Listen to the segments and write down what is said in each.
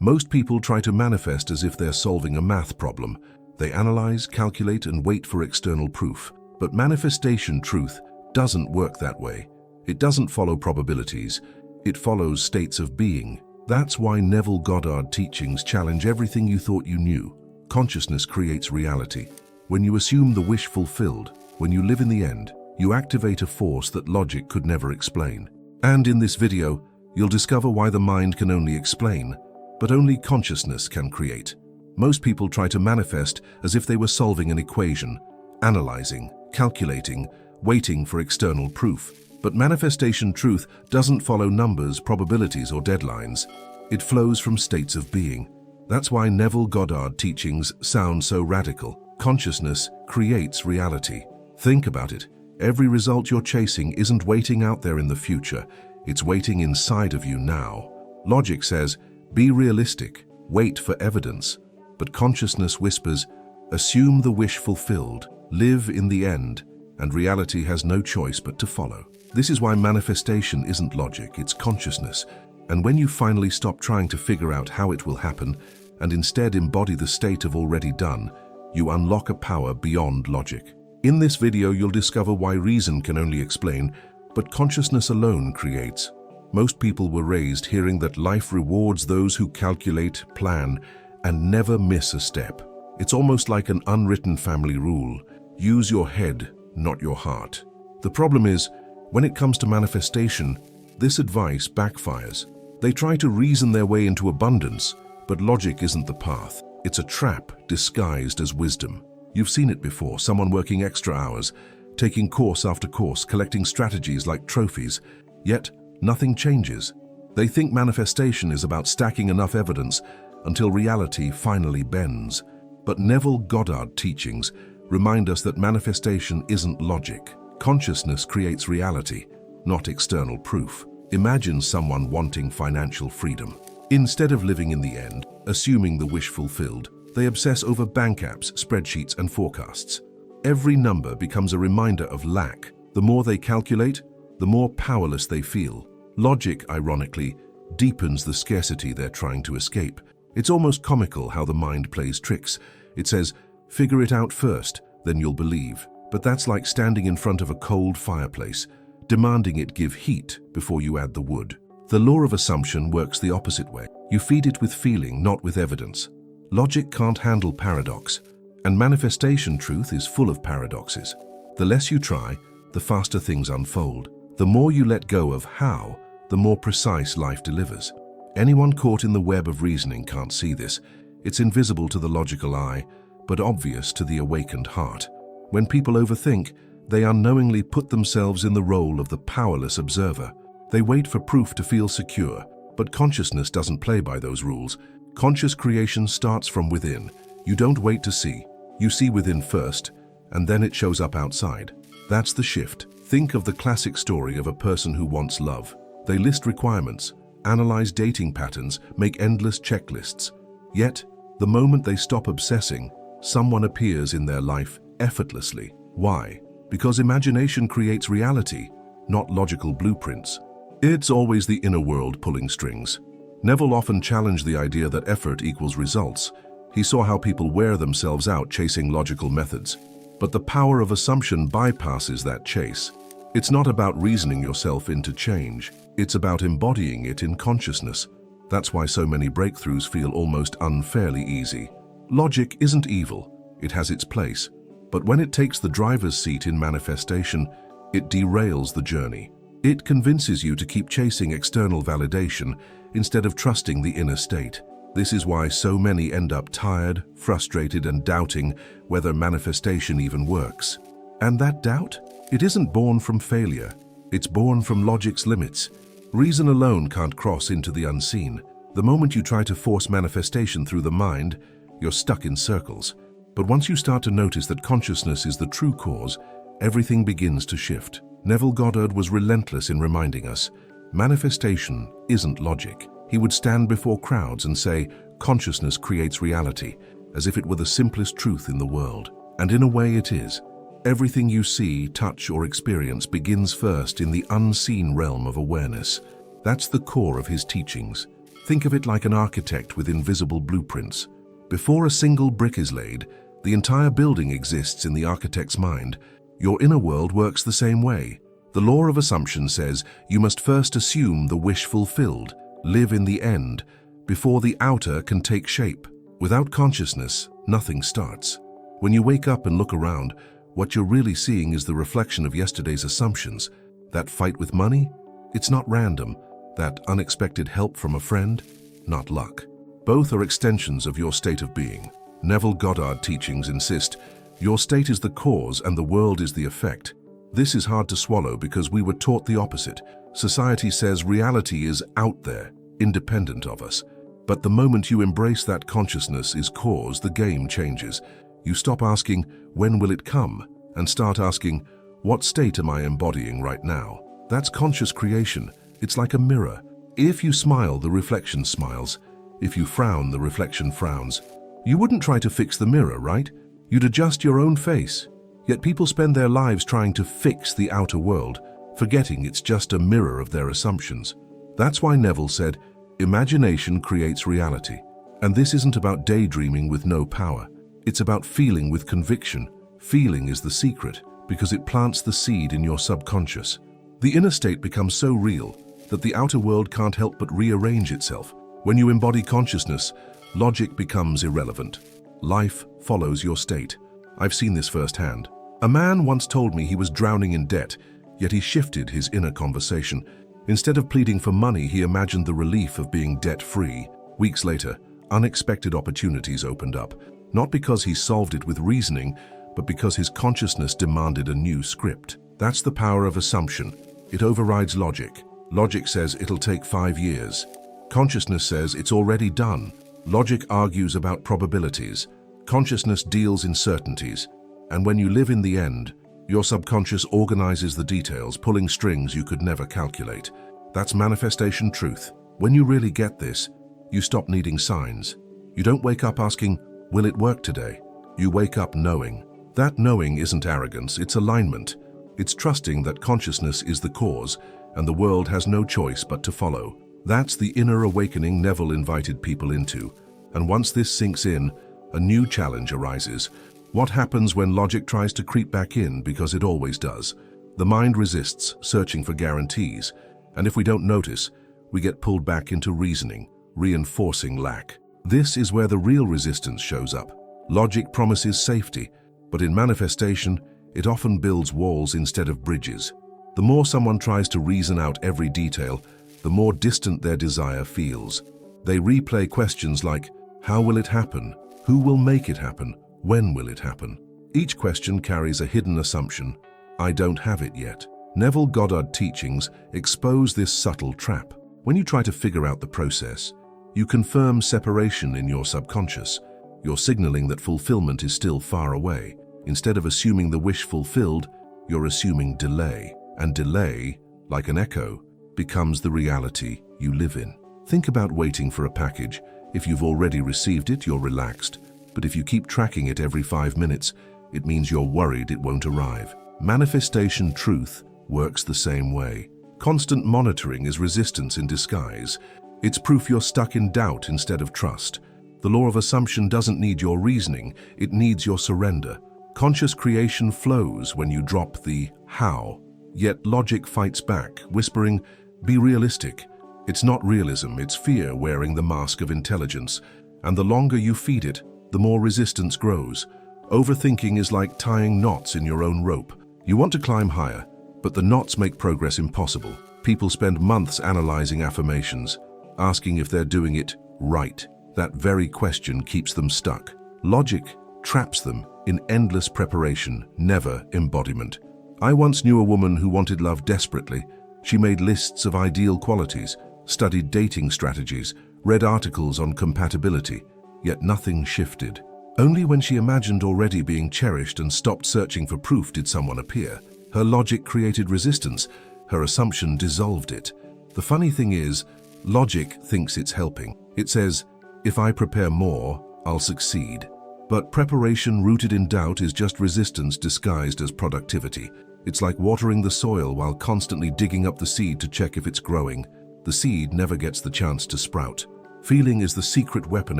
Most people try to manifest as if they're solving a math problem. They analyze, calculate, and wait for external proof. But manifestation truth doesn't work that way. It doesn't follow probabilities. It follows states of being. That's why Neville Goddard teachings challenge everything you thought you knew. Consciousness creates reality. When you assume the wish fulfilled, when you live in the end, you activate a force that logic could never explain. And in this video, you'll discover why the mind can only explain, but only consciousness can create. Most people try to manifest as if they were solving an equation, analyzing, calculating, waiting for external proof. But manifestation truth doesn't follow numbers, probabilities, or deadlines. It flows from states of being. That's why Neville Goddard teachings sound so radical. Consciousness creates reality. Think about it. Every result you're chasing isn't waiting out there in the future. It's waiting inside of you now. Logic says, be realistic, wait for evidence. But consciousness whispers, assume the wish fulfilled, live in the end, and reality has no choice but to follow. This is why manifestation isn't logic, it's consciousness. And when you finally stop trying to figure out how it will happen, and instead embody the state of already done, you unlock a power beyond logic. In this video, you'll discover why reason can only explain, but consciousness alone creates. Most people were raised hearing that life rewards those who calculate, plan, and never miss a step. It's almost like an unwritten family rule. Use your head, not your heart. The problem is, when it comes to manifestation, this advice backfires. They try to reason their way into abundance, but logic isn't the path. It's a trap disguised as wisdom. You've seen it before, someone working extra hours, taking course after course, collecting strategies like trophies, yet nothing changes. They think manifestation is about stacking enough evidence until reality finally bends. But Neville Goddard teachings remind us that manifestation isn't logic. Consciousness creates reality, not external proof. Imagine someone wanting financial freedom. Instead of living in the end, assuming the wish fulfilled, they obsess over bank apps, spreadsheets, and forecasts. Every number becomes a reminder of lack. The more they calculate, the more powerless they feel. Logic, ironically, deepens the scarcity they're trying to escape. It's almost comical how the mind plays tricks. It says, figure it out first, then you'll believe. But that's like standing in front of a cold fireplace, demanding it give heat before you add the wood. The law of assumption works the opposite way. You feed it with feeling, not with evidence. Logic can't handle paradox, and manifestation truth is full of paradoxes. The less you try, the faster things unfold. The more you let go of how, the more precise life delivers. Anyone caught in the web of reasoning can't see this. It's invisible to the logical eye, but obvious to the awakened heart. When people overthink, they unknowingly put themselves in the role of the powerless observer. They wait for proof to feel secure, but consciousness doesn't play by those rules. Conscious creation starts from within. You don't wait to see. You see within first, and then it shows up outside. That's the shift. Think of the classic story of a person who wants love. They list requirements, analyze dating patterns, make endless checklists. Yet, the moment they stop obsessing, someone appears in their life effortlessly. Why? Because imagination creates reality, not logical blueprints. It's always the inner world pulling strings. Neville often challenged the idea that effort equals results. He saw how people wear themselves out chasing logical methods. But the power of assumption bypasses that chase. It's not about reasoning yourself into change. It's about embodying it in consciousness. That's why so many breakthroughs feel almost unfairly easy. Logic isn't evil. It has its place. But when it takes the driver's seat in manifestation, it derails the journey. It convinces you to keep chasing external validation instead of trusting the inner state. This is why so many end up tired, frustrated, and doubting whether manifestation even works. And that doubt? It isn't born from failure. It's born from logic's limits. Reason alone can't cross into the unseen. The moment you try to force manifestation through the mind, you're stuck in circles. But once you start to notice that consciousness is the true cause, everything begins to shift. Neville Goddard was relentless in reminding us, manifestation isn't logic. He would stand before crowds and say, consciousness creates reality, as if it were the simplest truth in the world. And in a way it is. Everything you see, touch, or experience begins first in the unseen realm of awareness. That's the core of his teachings. Think of it like an architect with invisible blueprints. Before a single brick is laid, the entire building exists in the architect's mind. Your inner world works the same way. The law of assumption says you must first assume the wish fulfilled, live in the end, before the outer can take shape. Without consciousness, nothing starts. When you wake up and look around, what you're really seeing is the reflection of yesterday's assumptions. That fight with money? It's not random. That unexpected help from a friend? Not luck. Both are extensions of your state of being. Neville Goddard teachings insist, your state is the cause and the world is the effect. This is hard to swallow because we were taught the opposite. Society says reality is out there, independent of us. But the moment you embrace that consciousness is cause, the game changes. You stop asking, when will it come? And start asking, what state am I embodying right now? That's conscious creation. It's like a mirror. If you smile, the reflection smiles. If you frown, the reflection frowns. You wouldn't try to fix the mirror, right? You'd adjust your own face. Yet people spend their lives trying to fix the outer world, forgetting it's just a mirror of their assumptions. That's why Neville said, imagination creates reality. And this isn't about daydreaming with no power. It's about feeling with conviction. Feeling is the secret, because it plants the seed in your subconscious. The inner state becomes so real that the outer world can't help but rearrange itself. When you embody consciousness, logic becomes irrelevant. Life follows your state. I've seen this firsthand. A man once told me he was drowning in debt, yet he shifted his inner conversation. Instead of pleading for money, he imagined the relief of being debt-free. Weeks later, unexpected opportunities opened up, not because he solved it with reasoning, but because his consciousness demanded a new script. That's the power of assumption. It overrides logic. Logic says it'll take 5 years. Consciousness says it's already done. Logic argues about probabilities. Consciousness deals in certainties. And when you live in the end, your subconscious organizes the details, pulling strings you could never calculate. That's manifestation truth. When you really get this, you stop needing signs. You don't wake up asking, will it work today? You wake up knowing. That knowing isn't arrogance, it's alignment. It's trusting that consciousness is the cause and the world has no choice but to follow. That's the inner awakening Neville invited people into. And once this sinks in, a new challenge arises. What happens when logic tries to creep back in, because it always does? The mind resists, searching for guarantees. And if we don't notice, we get pulled back into reasoning, reinforcing lack. This is where the real resistance shows up. Logic promises safety, but in manifestation, it often builds walls instead of bridges. The more someone tries to reason out every detail, the more distant their desire feels. They replay questions like, how will it happen? Who will make it happen? When will it happen? Each question carries a hidden assumption. I don't have it yet. Neville Goddard teachings expose this subtle trap. When you try to figure out the process, you confirm separation in your subconscious. You're signaling that fulfillment is still far away. Instead of assuming the wish fulfilled, you're assuming delay. And delay, like an echo, becomes the reality you live in. Think about waiting for a package. If you've already received it, you're relaxed. But if you keep tracking it every 5 minutes, it means you're worried it won't arrive. Manifestation truth works the same way. Constant monitoring is resistance in disguise. It's proof you're stuck in doubt instead of trust. The law of assumption doesn't need your reasoning, it needs your surrender. Conscious creation flows when you drop the how. Yet logic fights back, whispering, be realistic. It's not realism, it's fear wearing the mask of intelligence. And the longer you feed it, the more resistance grows. Overthinking is like tying knots in your own rope. You want to climb higher, but the knots make progress impossible. People spend months analyzing affirmations, asking if they're doing it right. That very question keeps them stuck. Logic traps them in endless preparation, never embodiment. I once knew a woman who wanted love desperately. She made lists of ideal qualities, studied dating strategies, read articles on compatibility, yet nothing shifted. Only when she imagined already being cherished and stopped searching for proof did someone appear. Her logic created resistance, her assumption dissolved it. The funny thing is, logic thinks it's helping. It says, if I prepare more, I'll succeed. But preparation rooted in doubt is just resistance disguised as productivity. It's like watering the soil while constantly digging up the seed to check if it's growing. The seed never gets the chance to sprout. Feeling is the secret weapon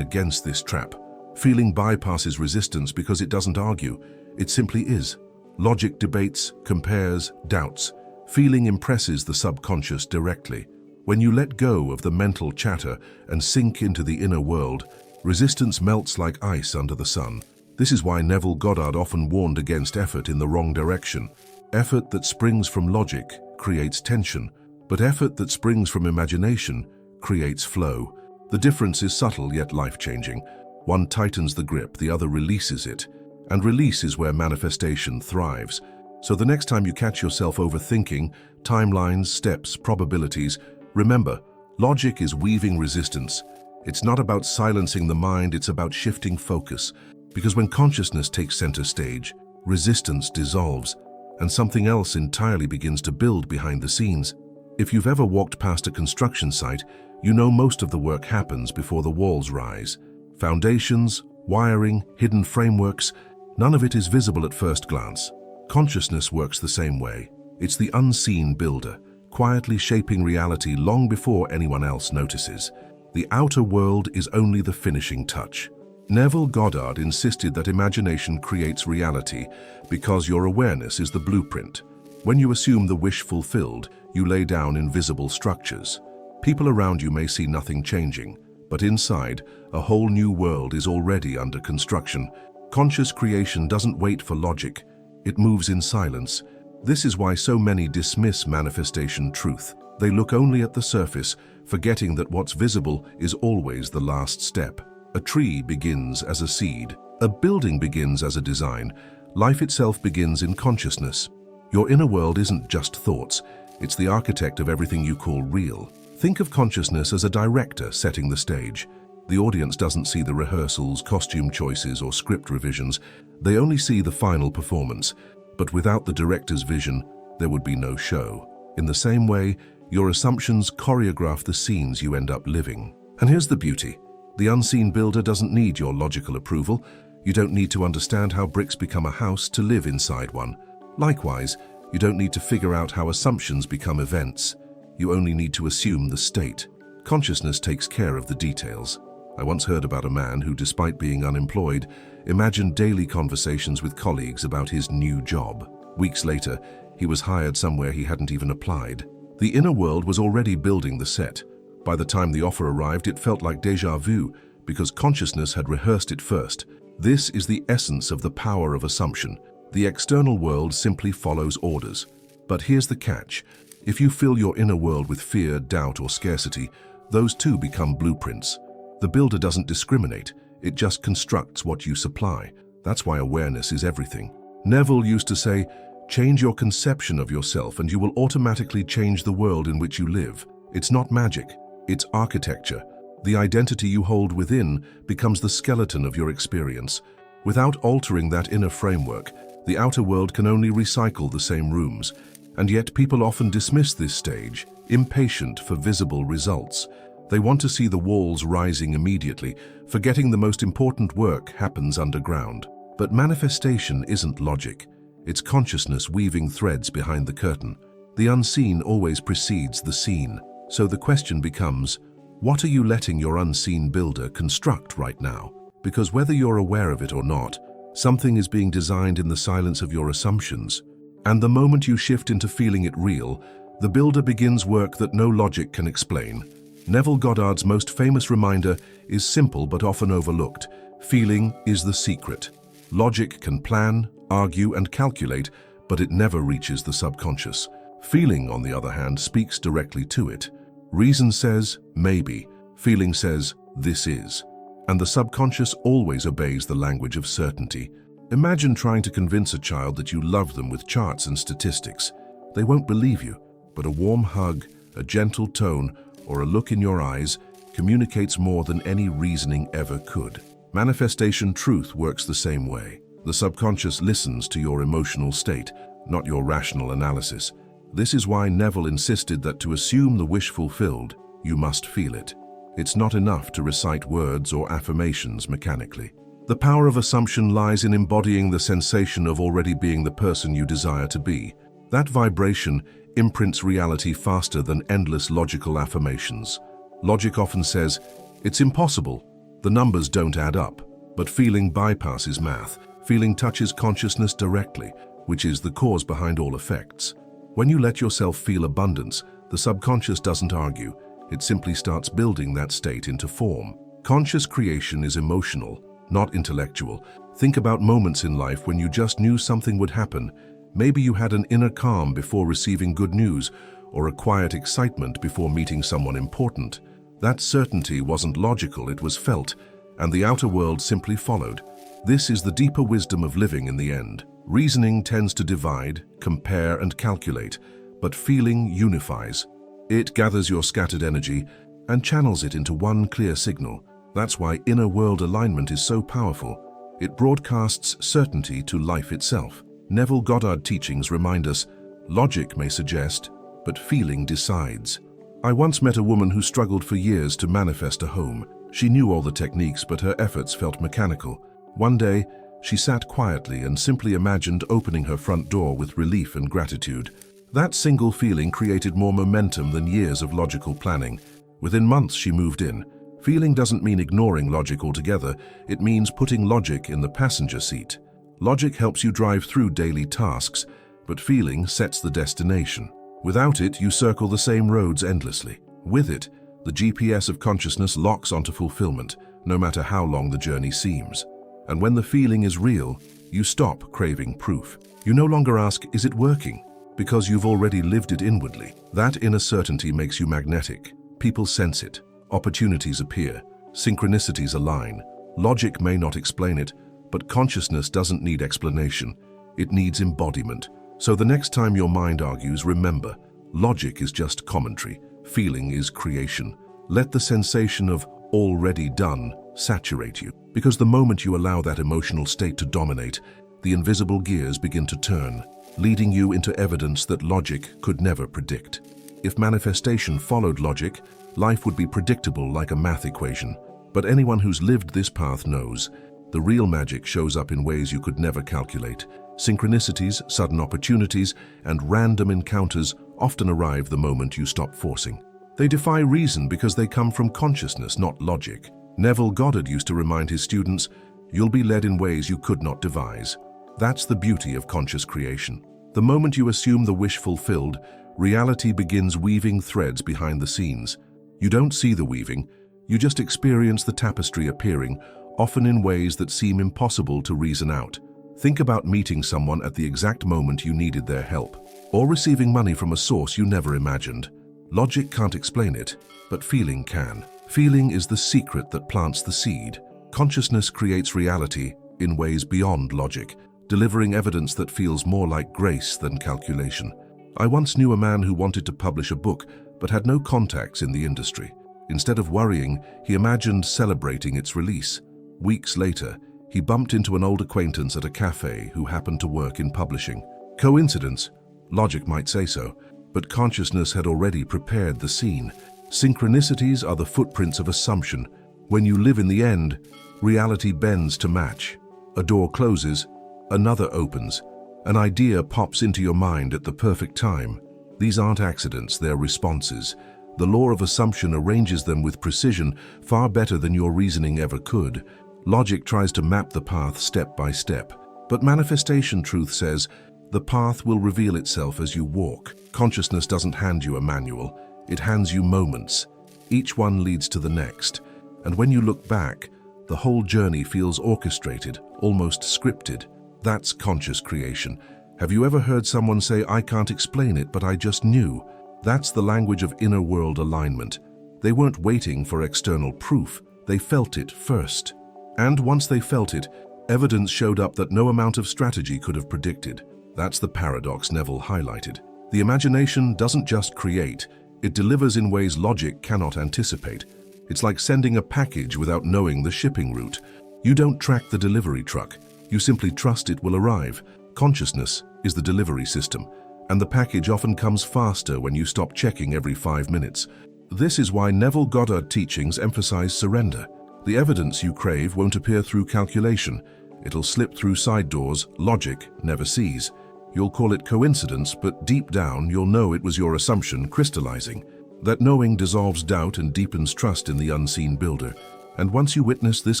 against this trap. Feeling bypasses resistance because it doesn't argue. It simply is. Logic debates, compares, doubts. Feeling impresses the subconscious directly. When you let go of the mental chatter and sink into the inner world, resistance melts like ice under the sun. This is why Neville Goddard often warned against effort in the wrong direction. Effort that springs from logic creates tension, but effort that springs from imagination creates flow. The difference is subtle yet life-changing. One tightens the grip, the other releases it. And release is where manifestation thrives. So the next time you catch yourself overthinking timelines, steps, probabilities, remember, logic is weaving resistance. It's not about silencing the mind, it's about shifting focus. Because when consciousness takes center stage, resistance dissolves, and something else entirely begins to build behind the scenes. If you've ever walked past a construction site, you know most of the work happens before the walls rise. Foundations, wiring, hidden frameworks, none of it is visible at first glance. Consciousness works the same way. It's the unseen builder, quietly shaping reality long before anyone else notices. The outer world is only the finishing touch. Neville Goddard insisted that imagination creates reality because your awareness is the blueprint. When you assume the wish fulfilled, you lay down invisible structures. People around you may see nothing changing, but inside, a whole new world is already under construction. Conscious creation doesn't wait for logic. It moves in silence. This is why so many dismiss manifestation truth. They look only at the surface, forgetting that what's visible is always the last step. A tree begins as a seed. A building begins as a design. Life itself begins in consciousness. Your inner world isn't just thoughts. It's the architect of everything you call real. Think of consciousness as a director setting the stage. The audience doesn't see the rehearsals, costume choices, or script revisions. They only see the final performance. But without the director's vision, there would be no show. In the same way, your assumptions choreograph the scenes you end up living. And here's the beauty. The unseen builder doesn't need your logical approval. You don't need to understand how bricks become a house to live inside one. Likewise, you don't need to figure out how assumptions become events. You only need to assume the state. Consciousness takes care of the details. I once heard about a man who, despite being unemployed, imagined daily conversations with colleagues about his new job. Weeks later, he was hired somewhere he hadn't even applied. The inner world was already building the set. By the time the offer arrived, it felt like déjà vu, because consciousness had rehearsed it first. This is the essence of the power of assumption. The external world simply follows orders. But here's the catch. If you fill your inner world with fear, doubt, or scarcity, those too become blueprints. The builder doesn't discriminate. It just constructs what you supply. That's why awareness is everything. Neville used to say, change your conception of yourself and you will automatically change the world in which you live. It's not magic. It's architecture. The identity you hold within becomes the skeleton of your experience. Without altering that inner framework, the outer world can only recycle the same rooms. And yet people often dismiss this stage, impatient for visible results. They want to see the walls rising immediately, forgetting the most important work happens underground. But manifestation isn't logic. It's consciousness weaving threads behind the curtain. The unseen always precedes the seen. So the question becomes, what are you letting your unseen builder construct right now? Because whether you're aware of it or not, something is being designed in the silence of your assumptions. And the moment you shift into feeling it real, the builder begins work that no logic can explain. Neville Goddard's most famous reminder is simple but often overlooked. Feeling is the secret. Logic can plan, argue, and calculate, but it never reaches the subconscious. Feeling, on the other hand, speaks directly to it. Reason says, maybe. Feeling says, this is. And the subconscious always obeys the language of certainty. Imagine trying to convince a child that you love them with charts and statistics. They won't believe you, but a warm hug, a gentle tone, or a look in your eyes communicates more than any reasoning ever could. Manifestation truth works the same way. The subconscious listens to your emotional state, not your rational analysis. This is why Neville insisted that to assume the wish fulfilled, you must feel it. It's not enough to recite words or affirmations mechanically. The power of assumption lies in embodying the sensation of already being the person you desire to be. That vibration imprints reality faster than endless logical affirmations. Logic often says, It's impossible. The numbers don't add up. But feeling bypasses math. Feeling touches consciousness directly, which is the cause behind all effects. When you let yourself feel abundance, the subconscious doesn't argue. It simply starts building that state into form. Conscious creation is emotional, not intellectual. Think about moments in life when you just knew something would happen. Maybe you had an inner calm before receiving good news, or a quiet excitement before meeting someone important. That certainty wasn't logical, it was felt, and the outer world simply followed. This is the deeper wisdom of living in the end. Reasoning tends to divide, compare, and calculate, but feeling unifies. It gathers your scattered energy and channels it into one clear signal. That's why inner world alignment is so powerful. It broadcasts certainty to life itself. Neville Goddard teachings remind us, logic may suggest, but feeling decides. I once met a woman who struggled for years to manifest a home. She knew all the techniques, but her efforts felt mechanical. One day, she sat quietly and simply imagined opening her front door with relief and gratitude. That single feeling created more momentum than years of logical planning. Within months, she moved in. Feeling doesn't mean ignoring logic altogether. It means putting logic in the passenger seat. Logic helps you drive through daily tasks, but feeling sets the destination. Without it, you circle the same roads endlessly. With it, the GPS of consciousness locks onto fulfillment, no matter how long the journey seems. And when the feeling is real, you stop craving proof. You no longer ask, is it working? Because you've already lived it inwardly. That inner certainty makes you magnetic. People sense it. Opportunities appear. Synchronicities align. Logic may not explain it, but consciousness doesn't need explanation. It needs embodiment. So the next time your mind argues, remember, logic is just commentary. Feeling is creation. Let the sensation of already done saturate you. Because the moment you allow that emotional state to dominate, the invisible gears begin to turn, leading you into evidence that logic could never predict. If manifestation followed logic, life would be predictable like a math equation. But anyone who's lived this path knows, the real magic shows up in ways you could never calculate. Synchronicities, sudden opportunities, and random encounters often arrive the moment you stop forcing. They defy reason because they come from consciousness, not logic. Neville Goddard used to remind his students, you'll be led in ways you could not devise. That's the beauty of conscious creation. The moment you assume the wish fulfilled, reality begins weaving threads behind the scenes. You don't see the weaving, you just experience the tapestry appearing, often in ways that seem impossible to reason out. Think about meeting someone at the exact moment you needed their help, or receiving money from a source you never imagined. Logic can't explain it, but feeling can. Feeling is the secret that plants the seed. Consciousness creates reality in ways beyond logic, delivering evidence that feels more like grace than calculation. I once knew a man who wanted to publish a book, but had no contacts in the industry. Instead of worrying, he imagined celebrating its release. Weeks later, he bumped into an old acquaintance at a cafe who happened to work in publishing. Coincidence? Logic might say so, but consciousness had already prepared the scene. Synchronicities are the footprints of assumption. When you live in the end, reality bends to match. A door closes, another opens. An idea pops into your mind at the perfect time. These aren't accidents, they're responses. The law of assumption arranges them with precision, far better than your reasoning ever could. Logic tries to map the path step by step, but manifestation truth says, the path will reveal itself as you walk. Consciousness doesn't hand you a manual, it hands you moments. Each one leads to the next, and when you look back, the whole journey feels orchestrated, almost scripted. That's conscious creation. Have you ever heard someone say, I can't explain it, but I just knew? That's the language of inner world alignment. They weren't waiting for external proof, they felt it first. And once they felt it, evidence showed up that no amount of strategy could have predicted. That's the paradox Neville highlighted. The imagination doesn't just create, it delivers in ways logic cannot anticipate. It's like sending a package without knowing the shipping route. You don't track the delivery truck, you simply trust it will arrive. Consciousness is the delivery system, and the package often comes faster when you stop checking every 5 minutes. This is why Neville Goddard teachings emphasize surrender. The evidence you crave won't appear through calculation. It'll slip through side doors logic never sees. You'll call it coincidence, but deep down you'll know it was your assumption crystallizing. That knowing dissolves doubt and deepens trust in the unseen builder. And once you witness this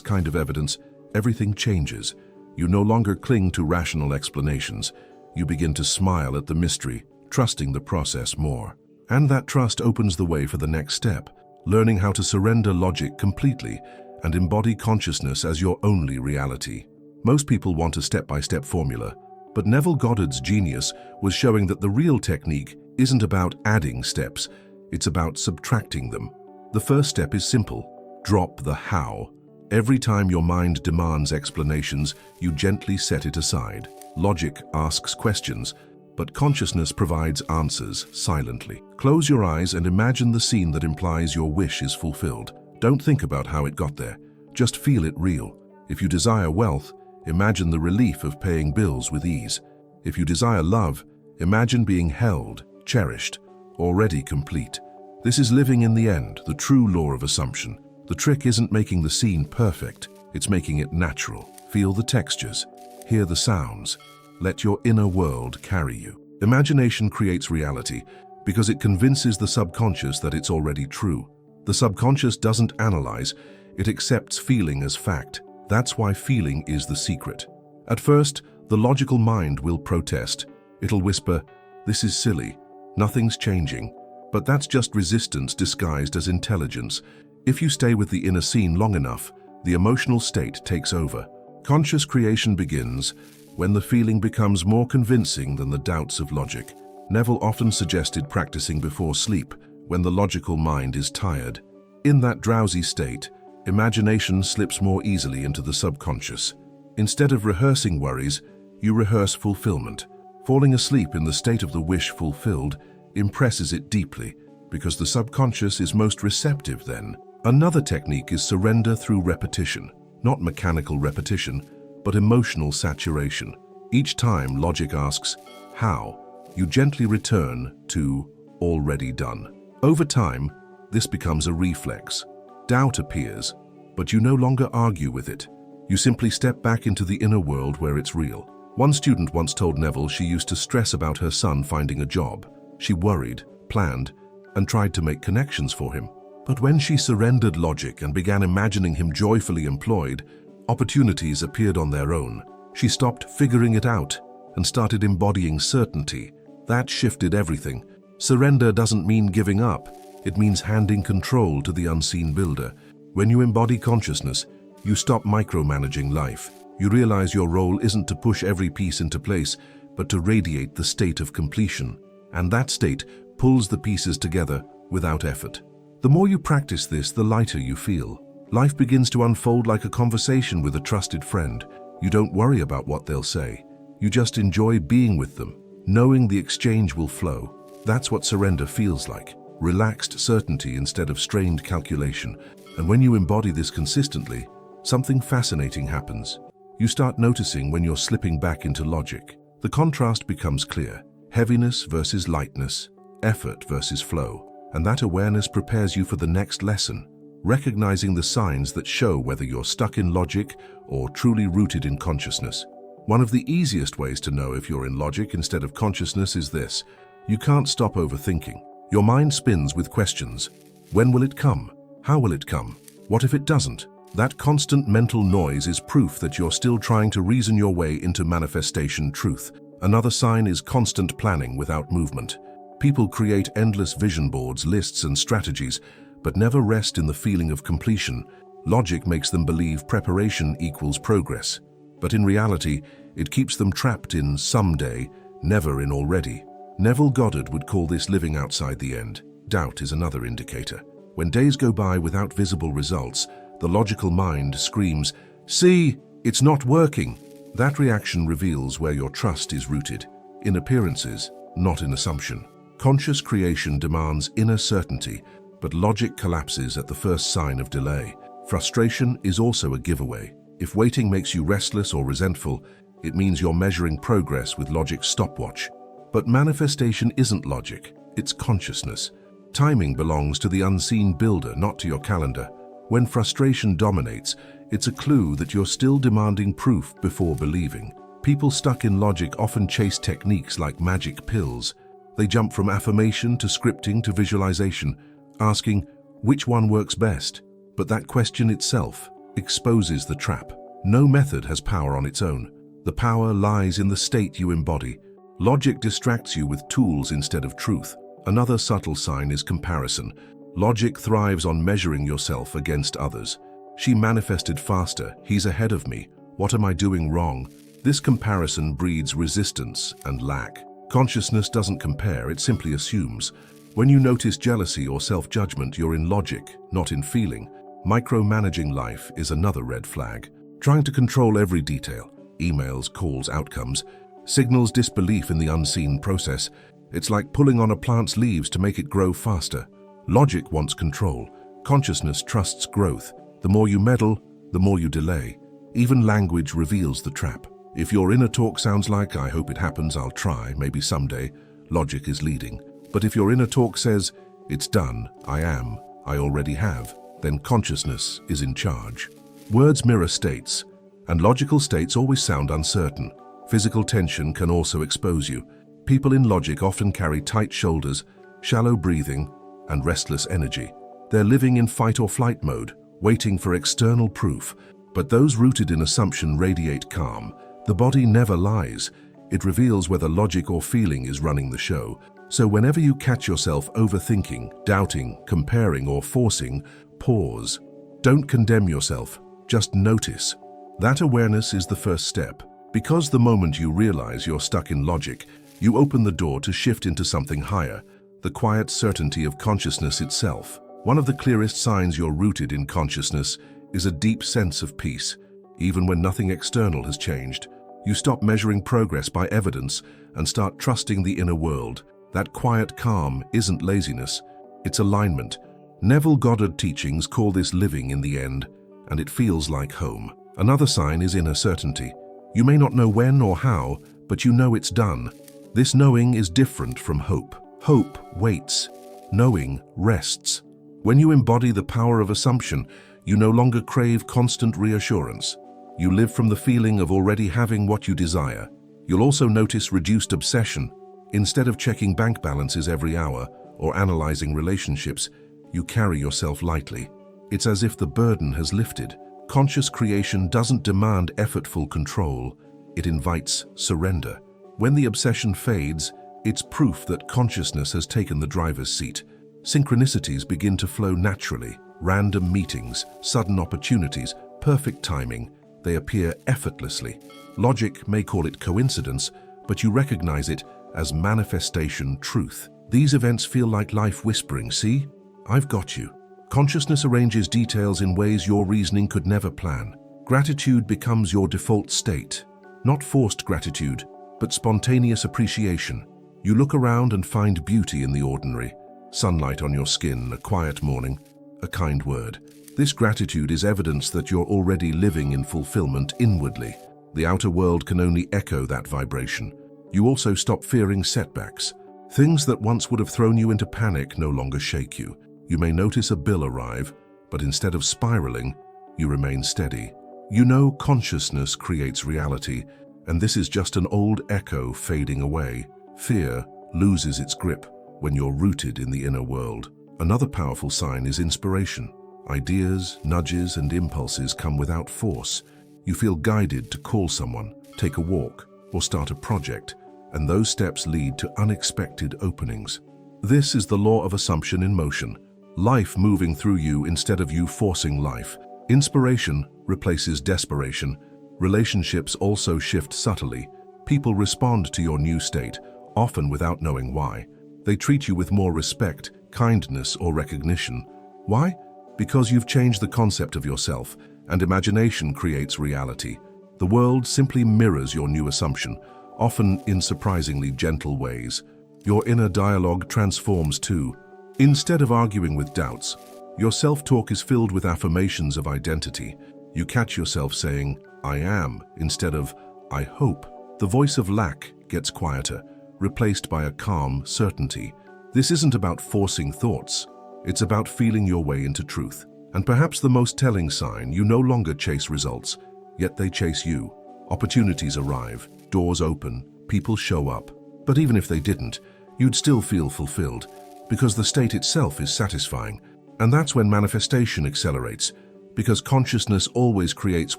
kind of evidence, everything changes. You no longer cling to rational explanations. You begin to smile at the mystery, trusting the process more. And that trust opens the way for the next step, learning how to surrender logic completely and embody consciousness as your only reality. Most people want a step-by-step formula, but Neville Goddard's genius was showing that the real technique isn't about adding steps, it's about subtracting them. The first step is simple: drop the how. Every time your mind demands explanations, you gently set it aside. Logic asks questions, but consciousness provides answers silently. Close your eyes and imagine the scene that implies your wish is fulfilled. Don't think about how it got there. Just feel it real. If you desire wealth, imagine the relief of paying bills with ease. If you desire love, imagine being held, cherished, already complete. This is living in the end, the true law of assumption. The trick isn't making the scene perfect, it's making it natural. Feel the textures, hear the sounds. Let your inner world carry you. Imagination creates reality because it convinces the subconscious that it's already true. The subconscious doesn't analyze, it accepts feeling as fact. That's why feeling is the secret. At first, the logical mind will protest. It'll whisper, "This is silly, nothing's changing." But that's just resistance disguised as intelligence. If you stay with the inner scene long enough, the emotional state takes over. Conscious creation begins when the feeling becomes more convincing than the doubts of logic. Neville often suggested practicing before sleep, when the logical mind is tired. In that drowsy state, imagination slips more easily into the subconscious. Instead of rehearsing worries, you rehearse fulfillment. Falling asleep in the state of the wish fulfilled impresses it deeply, because the subconscious is most receptive then. Another technique is surrender through repetition. Not mechanical repetition, but emotional saturation. Each time logic asks, "How?" you gently return to "already done." Over time, this becomes a reflex. Doubt appears, but you no longer argue with it. You simply step back into the inner world where it's real. One student once told Neville she used to stress about her son finding a job. She worried, planned, and tried to make connections for him. But when she surrendered logic and began imagining him joyfully employed, opportunities appeared on their own. She stopped figuring it out and started embodying certainty. That shifted everything. Surrender doesn't mean giving up. It means handing control to the unseen builder. When you embody consciousness, you stop micromanaging life. You realize your role isn't to push every piece into place, but to radiate the state of completion. And that state pulls the pieces together without effort. The more you practice this, the lighter you feel. Life begins to unfold like a conversation with a trusted friend. You don't worry about what they'll say. You just enjoy being with them, knowing the exchange will flow. That's what surrender feels like. Relaxed certainty instead of strained calculation. And when you embody this consistently, something fascinating happens. You start noticing when you're slipping back into logic. The contrast becomes clear. Heaviness versus lightness, effort versus flow. And that awareness prepares you for the next lesson, recognizing the signs that show whether you're stuck in logic or truly rooted in consciousness. One of the easiest ways to know if you're in logic instead of consciousness is this: you can't stop overthinking. Your mind spins with questions. When will it come? How will it come? What if it doesn't? That constant mental noise is proof that you're still trying to reason your way into manifestation truth. Another sign is constant planning without movement. People create endless vision boards, lists, and strategies, but never rest in the feeling of completion. Logic makes them believe preparation equals progress. But in reality, it keeps them trapped in someday, never in already. Neville Goddard would call this living outside the end. Doubt is another indicator. When days go by without visible results, the logical mind screams, "See, it's not working." That reaction reveals where your trust is rooted, in appearances, not in assumption. Conscious creation demands inner certainty, but logic collapses at the first sign of delay. Frustration is also a giveaway. If waiting makes you restless or resentful, it means you're measuring progress with logic's stopwatch. But manifestation isn't logic, it's consciousness. Timing belongs to the unseen builder, not to your calendar. When frustration dominates, it's a clue that you're still demanding proof before believing. People stuck in logic often chase techniques like magic pills. They jump from affirmation to scripting to visualization, asking which one works best. But that question itself exposes the trap. No method has power on its own. The power lies in the state you embody. Logic distracts you with tools instead of truth. Another subtle sign is comparison. Logic thrives on measuring yourself against others. She manifested faster. He's ahead of me. What am I doing wrong? This comparison breeds resistance and lack. Consciousness doesn't compare, it simply assumes. When you notice jealousy or self-judgment, you're in logic, not in feeling. Micromanaging life is another red flag. Trying to control every detail, emails, calls, outcomes, signals disbelief in the unseen process. It's like pulling on a plant's leaves to make it grow faster. Logic wants control. Consciousness trusts growth. The more you meddle, the more you delay. Even language reveals the trap. If your inner talk sounds like, I hope it happens, I'll try, maybe someday, logic is leading. But if your inner talk says, it's done, I am, I already have, then consciousness is in charge. Words mirror states, and logical states always sound uncertain. Physical tension can also expose you. People in logic often carry tight shoulders, shallow breathing, and restless energy. They're living in fight or flight mode, waiting for external proof. But those rooted in assumption radiate calm. The body never lies. It reveals whether logic or feeling is running the show. So whenever you catch yourself overthinking, doubting, comparing, or forcing, pause. Don't condemn yourself, just notice. That awareness is the first step. Because the moment you realize you're stuck in logic, you open the door to shift into something higher, the quiet certainty of consciousness itself. One of the clearest signs you're rooted in consciousness is a deep sense of peace, even when nothing external has changed. You stop measuring progress by evidence and start trusting the inner world. That quiet calm isn't laziness, it's alignment. Neville Goddard teachings call this living in the end, and it feels like home. Another sign is inner certainty. You may not know when or how, but you know it's done. This knowing is different from hope. Hope waits. Knowing rests. When you embody the power of assumption, you no longer crave constant reassurance. You live from the feeling of already having what you desire. You'll also notice reduced obsession. Instead of checking bank balances every hour or analyzing relationships, you carry yourself lightly. It's as if the burden has lifted. Conscious creation doesn't demand effortful control. It invites surrender. When the obsession fades, it's proof that consciousness has taken the driver's seat. Synchronicities begin to flow naturally. Random meetings, sudden opportunities, perfect timing. They appear effortlessly. Logic may call it coincidence, but you recognize it as manifestation truth. These events feel like life whispering, see? I've got you. Consciousness arranges details in ways your reasoning could never plan. Gratitude becomes your default state. Not forced gratitude, but spontaneous appreciation. You look around and find beauty in the ordinary. Sunlight on your skin, a quiet morning, a kind word. This gratitude is evidence that you're already living in fulfillment inwardly. The outer world can only echo that vibration. You also stop fearing setbacks. Things that once would have thrown you into panic no longer shake you. You may notice a bill arrive, but instead of spiraling, you remain steady. You know consciousness creates reality, and this is just an old echo fading away. Fear loses its grip when you're rooted in the inner world. Another powerful sign is inspiration. Ideas, nudges, and impulses come without force. You feel guided to call someone, take a walk, or start a project, and those steps lead to unexpected openings. This is the law of assumption in motion. Life moving through you instead of you forcing life. Inspiration replaces desperation. Relationships also shift subtly. People respond to your new state, often without knowing why. They treat you with more respect, kindness, or recognition. Why? Because you've changed the concept of yourself, and imagination creates reality. The world simply mirrors your new assumption, often in surprisingly gentle ways. Your inner dialogue transforms too. Instead of arguing with doubts, your self-talk is filled with affirmations of identity. You catch yourself saying, I am, instead of, I hope. The voice of lack gets quieter, replaced by a calm certainty. This isn't about forcing thoughts. It's about feeling your way into truth. And perhaps the most telling sign, you no longer chase results, yet they chase you. Opportunities arrive, doors open, people show up. But even if they didn't, you'd still feel fulfilled, because the state itself is satisfying. And that's when manifestation accelerates, because consciousness always creates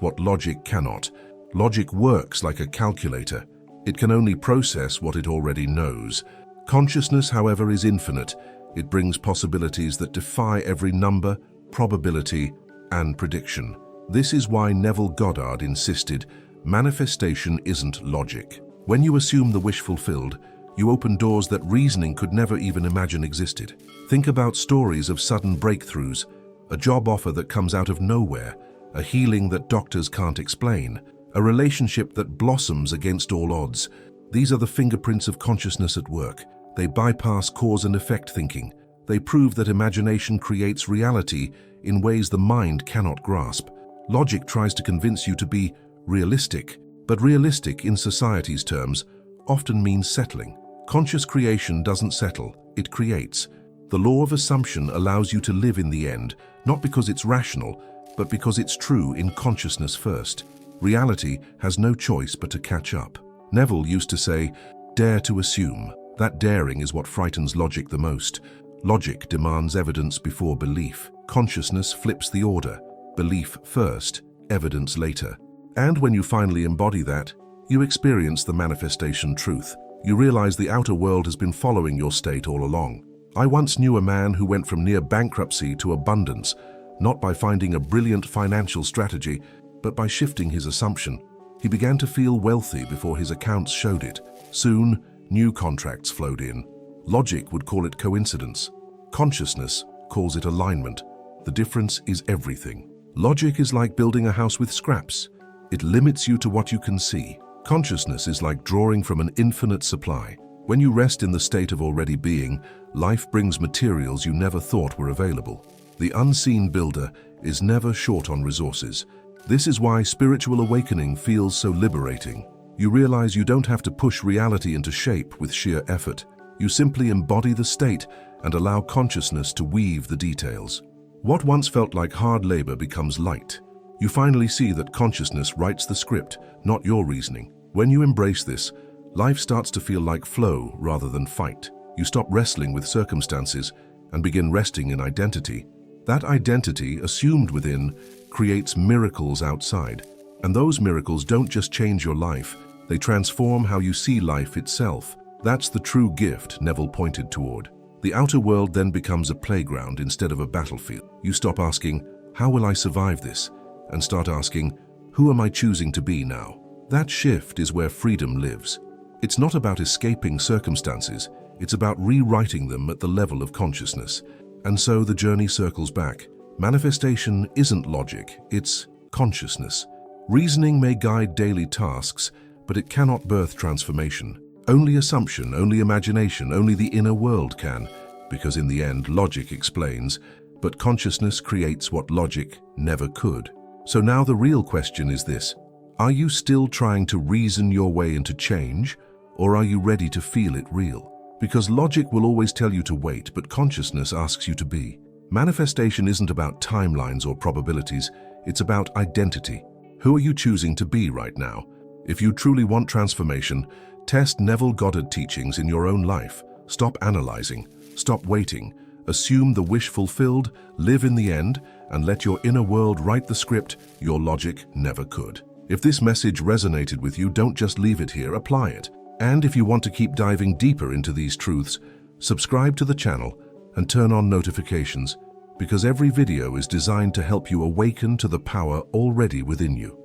what logic cannot. Logic works like a calculator. It can only process what it already knows. Consciousness, however, is infinite. It brings possibilities that defy every number, probability, and prediction. This is why Neville Goddard insisted, manifestation isn't logic. When you assume the wish fulfilled, you open doors that reasoning could never even imagine existed. Think about stories of sudden breakthroughs, a job offer that comes out of nowhere, a healing that doctors can't explain, a relationship that blossoms against all odds. These are the fingerprints of consciousness at work. They bypass cause and effect thinking. They prove that imagination creates reality in ways the mind cannot grasp. Logic tries to convince you to be realistic, but realistic in society's terms often means settling. Conscious creation doesn't settle, it creates. The law of assumption allows you to live in the end, not because it's rational, but because it's true in consciousness first. Reality has no choice but to catch up. Neville used to say, "Dare to assume." That daring is what frightens logic the most. Logic demands evidence before belief. Consciousness flips the order. Belief first, evidence later. And when you finally embody that, you experience the manifestation truth. You realize the outer world has been following your state all along. I once knew a man who went from near bankruptcy to abundance, not by finding a brilliant financial strategy, but by shifting his assumption. He began to feel wealthy before his accounts showed it. Soon, new contracts flowed in. Logic would call it coincidence. Consciousness calls it alignment. The difference is everything. Logic is like building a house with scraps. It limits you to what you can see. Consciousness is like drawing from an infinite supply. When you rest in the state of already being, life brings materials you never thought were available. The unseen builder is never short on resources. This is why spiritual awakening feels so liberating. You realize you don't have to push reality into shape with sheer effort. You simply embody the state and allow consciousness to weave the details. What once felt like hard labor becomes light. You finally see that consciousness writes the script, not your reasoning. When you embrace this, life starts to feel like flow rather than fight. You stop wrestling with circumstances and begin resting in identity. That identity, assumed within, creates miracles outside. And those miracles don't just change your life, they transform how you see life itself. That's the true gift Neville pointed toward. The outer world then becomes a playground instead of a battlefield. You stop asking, "How will I survive this?" and start asking, "Who am I choosing to be now?" That shift is where freedom lives. It's not about escaping circumstances, it's about rewriting them at the level of consciousness. And so the journey circles back. Manifestation isn't logic, it's consciousness. Reasoning may guide daily tasks, but it cannot birth transformation. Only assumption, only imagination, only the inner world can, because in the end, logic explains, but consciousness creates what logic never could. So now the real question is this: are you still trying to reason your way into change, or are you ready to feel it real? Because logic will always tell you to wait, but consciousness asks you to be. Manifestation isn't about timelines or probabilities, it's about identity. Who are you choosing to be right now? If you truly want transformation, test Neville Goddard teachings in your own life. Stop analyzing, stop waiting, assume the wish fulfilled, live in the end, and let your inner world write the script your logic never could. If this message resonated with you, don't just leave it here, apply it. And if you want to keep diving deeper into these truths, subscribe to the channel and turn on notifications, because every video is designed to help you awaken to the power already within you.